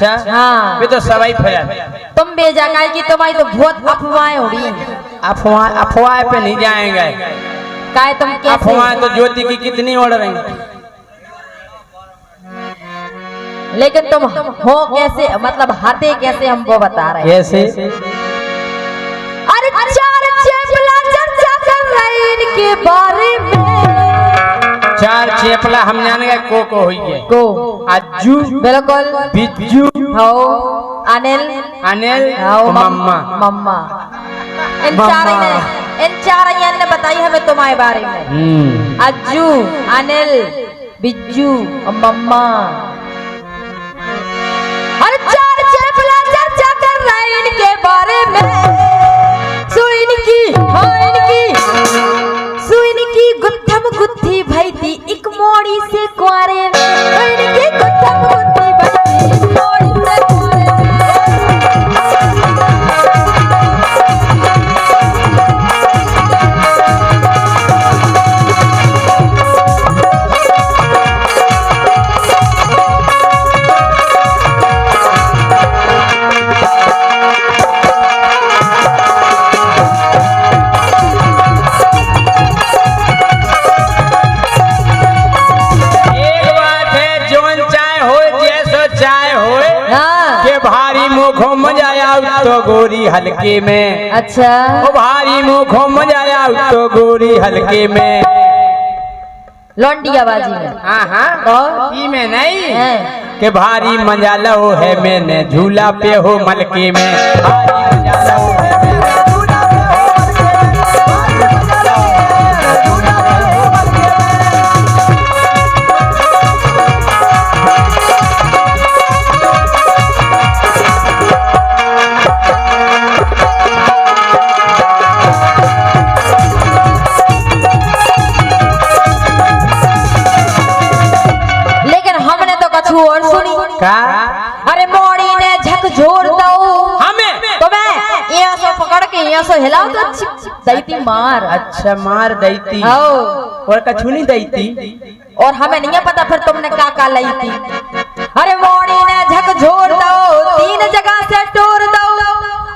अच्छा हाँ वे तो सवाई फैला तुम बेजा की तुम्हारी तो बहुत अफवाहें हो रही हैं। अफवाह पे नहीं जाएंगे। काय तुम कैसे अफवाह तो ज्योति की कितनी उड़ रही, लेकिन तुम हो कैसे, मतलब हाथे कैसे हमको बता रहे हैं। कैसे? अरे चार चेपला चर्चा कर रहे इनके बारे में। चार चेपला हम जान गए को हुई है को अज्जू बिल्कुल बिज्जू हो अनिल अनिल हो मम्मा मम्मा इन चार ने बताई हमें तुम्हारे बारे में। अज्जू अनिल बिज्जू और मम्मा। अरे चार चेपला चर्चा कर रहे हैं इनके बारे में। इनकी गुत्थम गुत्थी भई थी एक मोड़ी से कुआरे में। इनकी गुत्थम गुत्थी भई थी एक मोड़ी से कुआरे में। तो गोरी हल्के में। अच्छा ओ भारी मुखो मजा तो गोरी हल्के में। लौंडिया बाजी में। हाँ ई में नहीं के भारी मजा लो है मैंने झूला पे हो मलके में। भारी मजा लो है मैंने झूला पे हो और सुनी का? अरे मोड़ी ने झकझोर दो हमें तो मैं यहाँ से पकड़ के यहाँ से हिलाओ तो दैती मार। अच्छा मार दैती और कछु नहीं दैती और हमें नहीं पता फिर तुमने का लाई थी। अरे मोड़ी ने झकझोर दो तीन जगह से टोर दो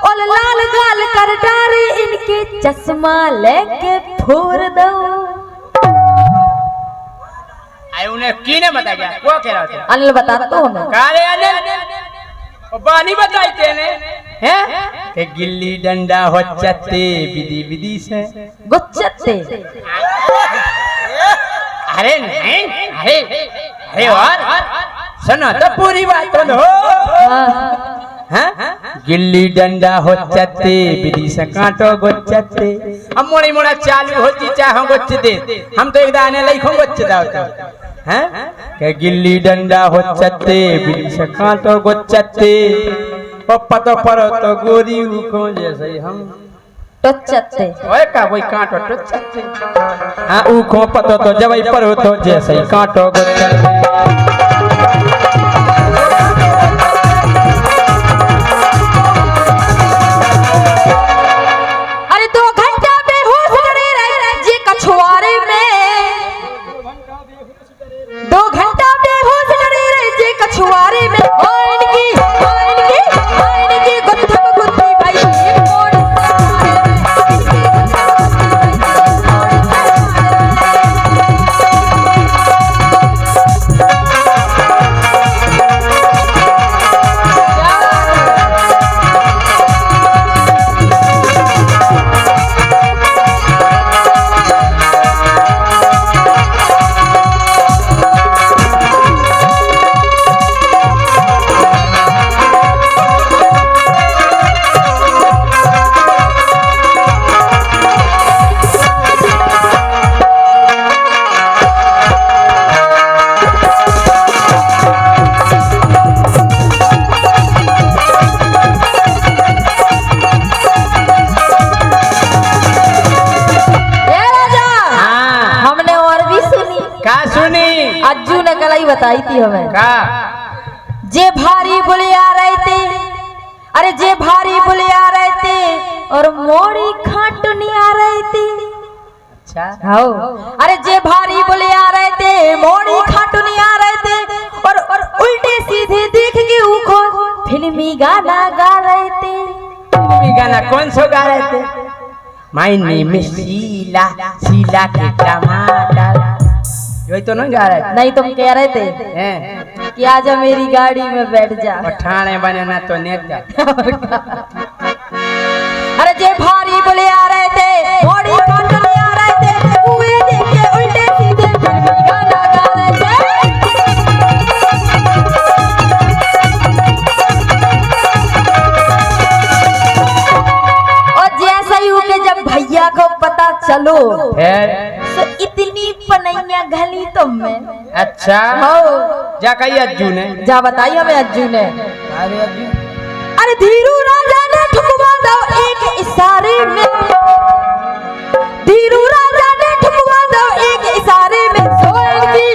और लाल गाल कर डारे इनके चश्मा लेके फोड़ दो। उन्हें किने बता गया वो कह रहा था अनिल बता तो हमें काले अनिल बानी बताई तेने हैं के गिल्ली डंडा हो चत्ते विधि विधि से गुच्चते। अरे नहीं अरे और सुनो तो पूरी बात तो हो। गिल्ली डंडा हो चत्ते विधि से कांटो गोच्चते। हम मोड़ी मोड़ा चालू होती चाहो गोच्चते हम तो एक दाने लिखो गोच्चता होता हैं के गिल्ली डंडा हो चत्ते विधि से कांटो गोच्चते। पप्पा तो परो तो गोरी उको जैसे हम टचते ओए का कोई कांटो टचते। हां उको पतो तो जब परो तो जैसे कांटो गोच्चते। अज्जू ने कल ही बताई थी हमें का? जे भारी बुलिया रहे थे। अरे जे भारी बुलिया रहे थे और मोड़ी खाटुनी आ रहे थे। अच्छा हाँ अरे जे भारी बुलिया रहे थे मोड़ी खाटुनी आ रहे थे और उल्टे सीधे देख के उनको फिल्मी गाना गा रहे थे। फिल्मी गाना कौन सा गा रहे थे? My name is Sheela, Sheela के टमाटर, यही तो नहीं गा रहे थे? नहीं, तुम कह रहे थे हैं? कि आजा मेरी गाड़ी में बैठ जा। पठाने बनना तो नेता। अरे जे भारी बोले आ रहे थे, बॉडी काटने आ रहे थे, कुएं देख के उल्टे सीधे फिल्मी गाना गा रहे थे। और जैसा ही के जब भैया को पता चलो तो इतनी पनैया घली तुम में। अच्छा हो जा कही अज्जू ने, जा बताई हमें अज्जू ने। अरे अज्जू, अरे धीरू राजा ने ठुकवा दो एक इशारे में, धीरू राजा ने ठुकवा दो एक इशारे में। सोएगी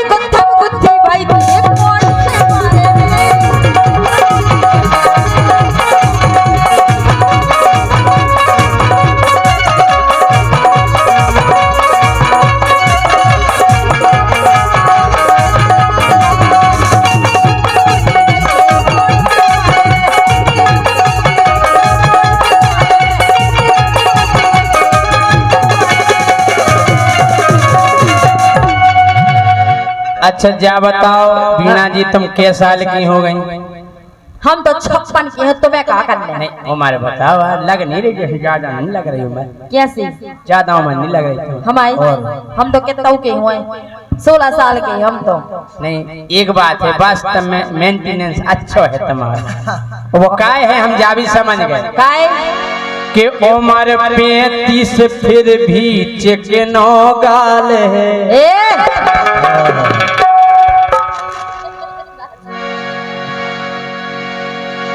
गुत्थम गुत्थी भाई दिए कौन से मारे में। अच्छा जा बताओ बीना जी, तुम क्या साल की हो गई? हम तो 56 की है, तुम्हें कहा करने। नहीं उम्र बताओ, लग नहीं रही जैसे, ज्यादा नहीं लग रही उम्र, कैसी? ज्यादा उम्र नहीं लग रही हमारी हम तो कितना के हुए, 16 साल के हम तो। नहीं एक बात है, वास्तव में मेंटेनेंस अच्छा है तुम्हारा। वो काय है हम जा भी समझ गए काय कि उम्र 35 फिर भी चिकनो गाल है।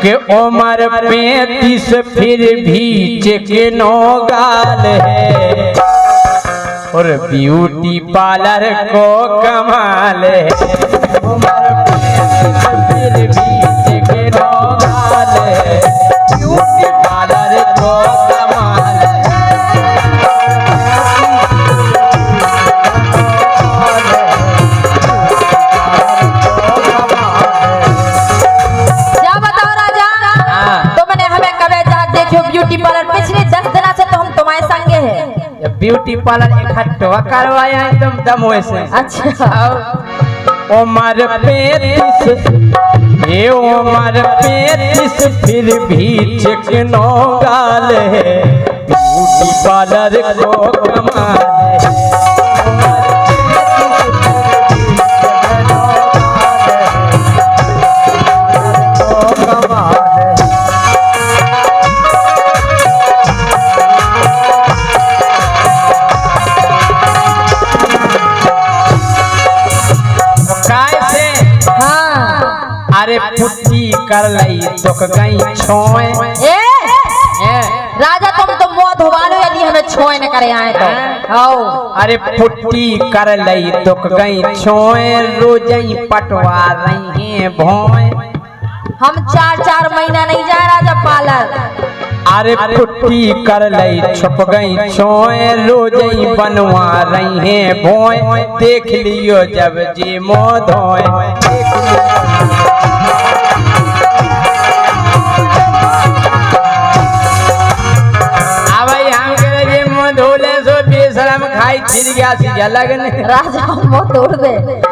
कि उम्र 35 फिर भी चिकनो गाल है, और ब्यूटी पार्लर को कमाल है। उम्र 35 फिर भी चिकनो गाल है, ब्यूटी पार्लर को कमाल है। ब्यूटी पार्लर पिछले 10 दिन से तो हम तुम्हारे संगे हैं। ब्यूटी पार्लर इकट्ठा करवाया है तुम दम वैसे। अच्छा उम्र 35, ये उम्र 35 फिर भी चिकनो गाल है, ब्यूटी पार्लर को कमाल है। अरे पुट्टी कर लई दुख गई छोए। राजा तुम तो मुंह धोवा लो यदि हमें छोए न करे आए तो। अरे पुट्टी कर लई दुख गई छोए, रोजई पटवा रही हैं भोए। हम 4-4 महीना नहीं जाए राजा पार्लर। अरे पुट्टी कर लई छुप गई छोए, रोजई बनवा रही हैं भोए। देख लियो जब जी मोह धोए। खाई छिरिया से लगने राजा हम तोड़ दे,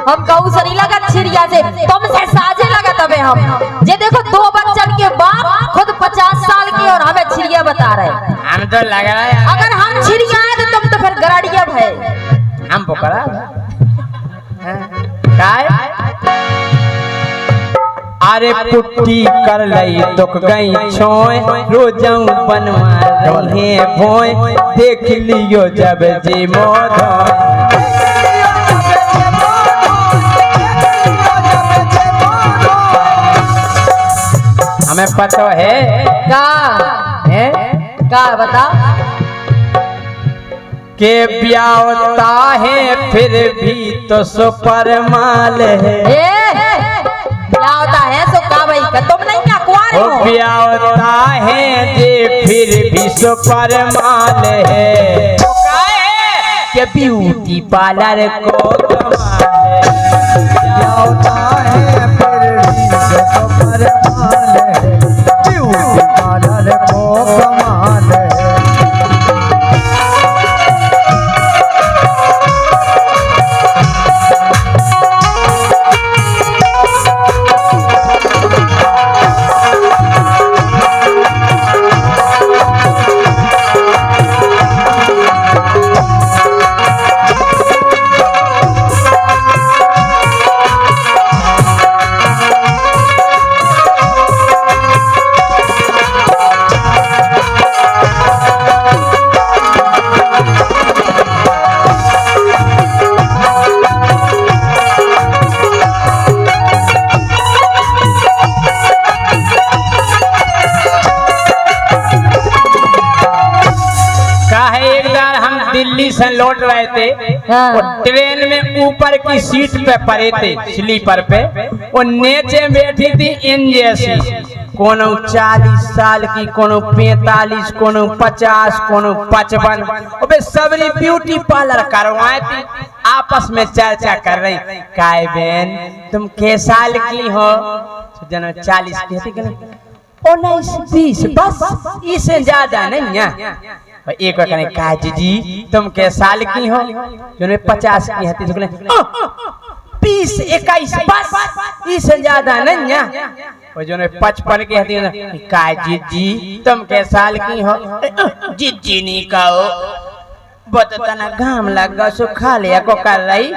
हम कहू से नहीं लगा छिरिया से, तुमसे साजे लगा तबे हम। ये देखो 2 बच्चन के बाप खुद 50 साल के और हमें छिरिया बता रहे। हम तो लग रहा है अगर हम छिरिया है तो तुम तो फिर गराड़िया है। हम पकड़ा काय? अरे पुट्टी कर लई दुख गई छोए, रोजऊ बनवा रही है भोए। देख लियो जब जी मोह हमें पता है का बता के ब्याहता है फिर भी तो सुपर माल है। होता है तो का भाई का तुम नहीं क्या कुआरे हो? ब्याहता है जे फिर भी सुपर माल है। के ब्यूटी पार्लर को कमाल है। ब्याहता है फिर भी गए थे, हाँ। वो ट्रेन में ऊपर की सीट पे पड़े थे, स्लीपर पे। वो नीचे बैठी थी इन जैसी, कोनो 40 साल की, कोनो 45, कोनो 50, कोनो 55। अबे सबरी ब्यूटी पार्लर करवाए थी, आपस में चर्चा कर रही। काय बहन तुम के साल की हो? जन 40 की थी, 19 20 बस, इससे ज्यादा नहीं है। एक कहने का जी तुम के साल की हो? जो 50 की है, 20 21 बस, इससे ज्यादा नहीं है। वो जो 55 की है, का जी तुम के साल की हो? जी नहीं कहो, बता ना घाम लगा सुखा लिया को कर रही।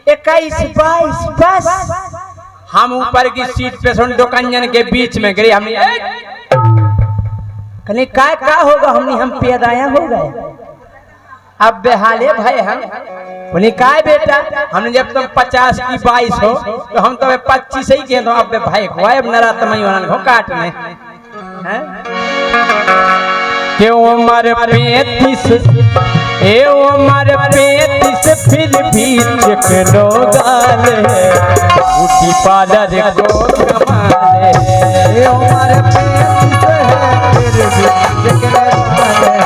21 22 बस। हम ऊपर की सीट पे सुन दुकान के बीच में गिरी। हमने कहले का होगा? हम पैदाया हो गए, अब बेहाले भाई हम। बोले काय बेटा? हमने जब तुम 50 की 22 हो तो हम तो 25 ही के, तो अब भाई को अब नरा तमई हो काटने हैं। क्यों उम्र 35 ए उम्र 35 फिर भी चिकनो गाल है, ब्यूटी पार्लर को कमाल है। उम्र 35 है फिर भी चिकनो गाल है,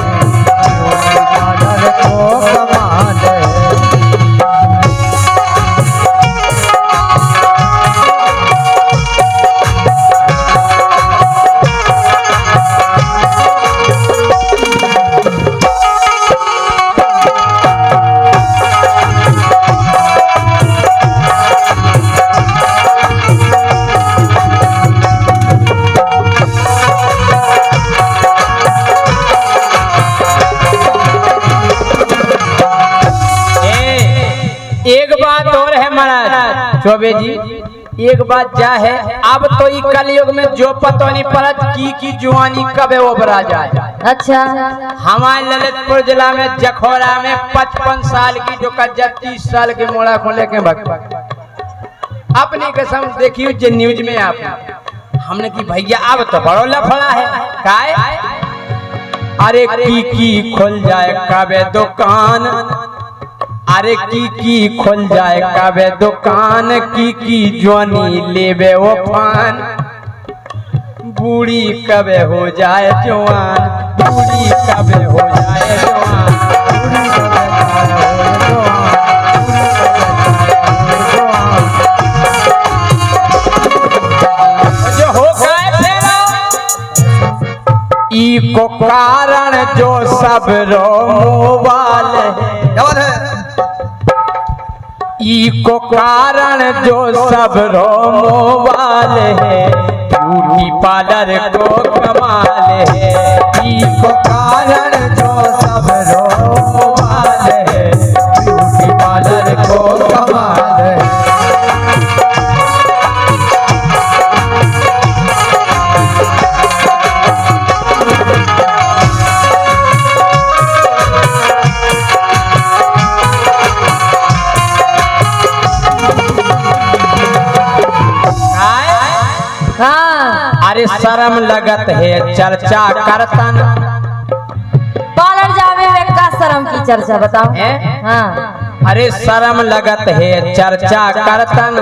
ब्यूटी पार्लर को कमाल है। एक बात और है महाराज चौबे जी, एक बात जा है, अब तो ई कलयुग में जो पता नहीं पड़त की जुआनी कब है वो बरा जाए। अच्छा। हमारे ललितपुर जिला में जखौरा में 55 साल की जो कज्जा 30 साल के मोड़ा को लेके भग अपनी कसम देखी जो न्यूज में आप हमने की भैया अब तो बड़ो लफड़ा है। काय अरे की खुल जाए कबे दुकान, अरे की खुल जाए कबे दुकान, की जवानी लेबे वो फान, बूढ़ी कबे हो जाए जवान, बूढ़ी कबे हो जाए जवान, जो हो गए ई को कारण जो सब रो मोबाल है, ई को कारण जो सब रो मोबाल है, ब्यूटी पार्लर को कमाल है। ई को कारण जो सब रो मोबाल है, ब्यूटी पार्लर को कमाल है। अरे शर्म लगत है चर्चा करतन, पार्लर जावे में का शर्म की चर्चा बताओ? हाँ। अरे शर्म लगत है चर्चा करतन,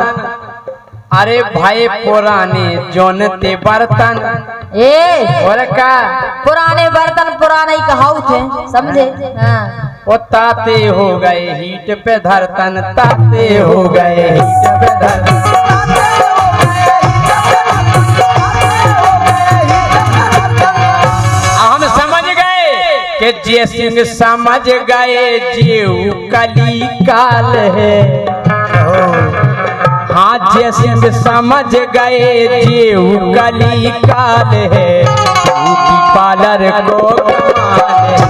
अरे भाई पुराने जोनते बर्तन। और का पुराने बर्तन पुराने ही कहाऊ थे, समझे? हाँ। वो ताते हो गए हीट पे धरतन, ताते हो गए हीट पे धरतन। हम समझ गए कि जे सिंह समझ गए जीव कली काल है। हाँ जे सिंह समझ गए जीव कली काल है, ब्यूटी पार्लर को कमाल है।